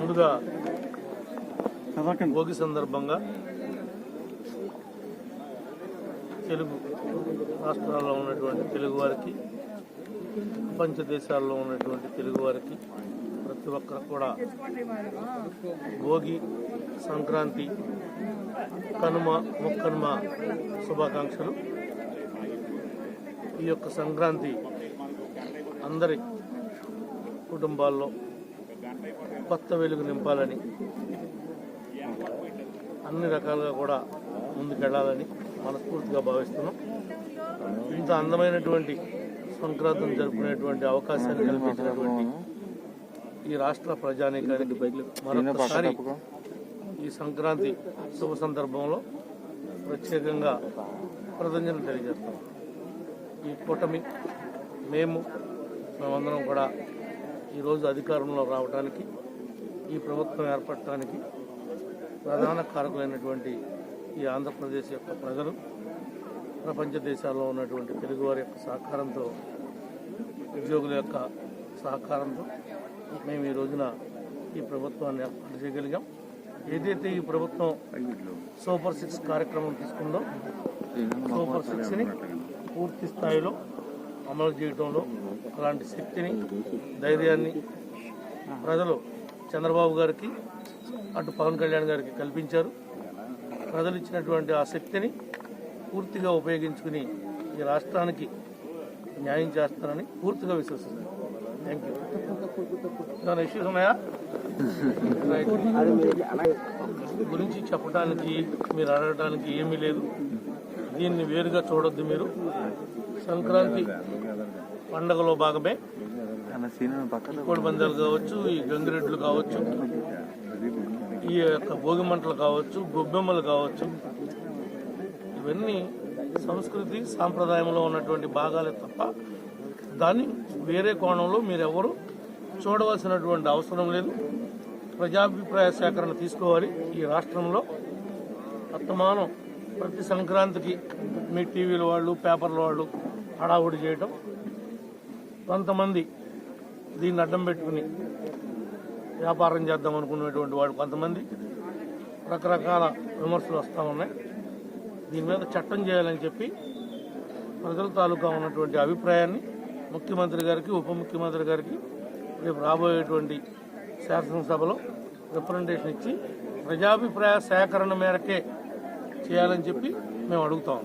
ముందుగా భోగి సందర్భంగా తెలుగు రాష్ట్రాల్లో ఉన్నటువంటి తెలుగు వారికి, ప్రపంచ దేశాల్లో ఉన్నటువంటి తెలుగు వారికి, ప్రతి ఒక్కరు కూడా భోగి, సంక్రాంతి, కనుమ, ముక్కనుమ శుభాకాంక్షలు. ఈ యొక్క సంక్రాంతి అందరి కుటుంబాల్లో కొత్త వెలుగు నింపాలని, అన్ని రకాలుగా కూడా ముందుకెళ్లాలని మనస్ఫూర్తిగా భావిస్తున్నాం. ఇంత అందమైనటువంటి సంక్రాంతిని జరుపుకునేటువంటి అవకాశాన్ని కల్పించినటువంటి ఈ రాష్ట్ర ప్రజానీకానికి మరొకసారి ఈ సంక్రాంతి శుభ సందర్భంలో ప్రత్యేకంగా కృతజ్ఞతలు తెలియజేస్తాం. ఈ కూటమి మేమందరం కూడా ఈరోజు అధికారంలో రావడానికి, ఈ ప్రభుత్వం ఏర్పడటానికి ప్రధాన కారకులైనటువంటి ఈ ఆంధ్రప్రదేశ్ యొక్క ప్రజలు, ప్రపంచ దేశాల్లో ఉన్నటువంటి తెలుగువారి యొక్క సహకారంతో, ఉద్యోగుల యొక్క సహకారంతో మేము ఈ రోజున ఈ ప్రభుత్వాన్ని ఏర్పాటు చేయగలిగాం. ఏదైతే ఈ ప్రభుత్వం సూపర్ 6 కార్యక్రమం తీసుకుందో, సూపర్ 6ని పూర్తి స్థాయిలో అమలు చేయడంలో అలాంటి శక్తిని, ధైర్యాన్ని ప్రజలు చంద్రబాబు గారికి, అటు పవన్ కళ్యాణ్ గారికి కల్పించారు. ప్రజలు ఇచ్చినటువంటి ఆ శక్తిని పూర్తిగా ఉపయోగించుకుని ఈ రాష్ట్రానికి న్యాయం చేస్తారని పూర్తిగా విశ్వసిస్తాను. Thank you. ఏమైనా ఇష్యూస్ ఉన్నాయా గురించి చెప్పడానికి, మీరు అడగడానికి ఏమీ లేదు. దీన్ని వేరుగా చూడొద్దు. మీరు సంక్రాంతి పండుగలో భాగమే కోడి పందాలు కావచ్చు, ఈ గంగిరెడ్లు కావచ్చు, ఈ యొక్క భోగి మంటలు కావచ్చు, గొబ్బెమ్మలు కావచ్చు, ఇవన్నీ సంస్కృతి సాంప్రదాయంలో ఉన్నటువంటి భాగాలే తప్ప దాన్ని వేరే కోణంలో మీరెవరూ చూడవలసినటువంటి అవసరం లేదు. ప్రజాభిప్రాయ సేకరణ తీసుకోవాలి. ఈ రాష్ట్రంలో వర్తమానం ప్రతి సంక్రాంతికి మీ టీవీల వాళ్ళు, పేపర్ల వాళ్ళు హడావుడి చేయటం, కొంతమంది దీన్ని అడ్డం పెట్టుకుని వ్యాపారం చేద్దాం అనుకునేటువంటి వాళ్ళు కొంతమంది రకరకాల విమర్శలు వస్తూ ఉన్నాయి. దీని మీద చట్టం చేయాలని చెప్పి ప్రజల తాలూకా ఉన్నటువంటి అభిప్రాయాన్ని ముఖ్యమంత్రి గారికి, ఉప ముఖ్యమంత్రి గారికి రేపు రాబోయేటువంటి శాసనసభలో రిప్రజెంటేషన్ ఇచ్చి ప్రజాభిప్రాయ సేకరణ మేరకే చేయాలని చెప్పి మేము అడుగుతాం.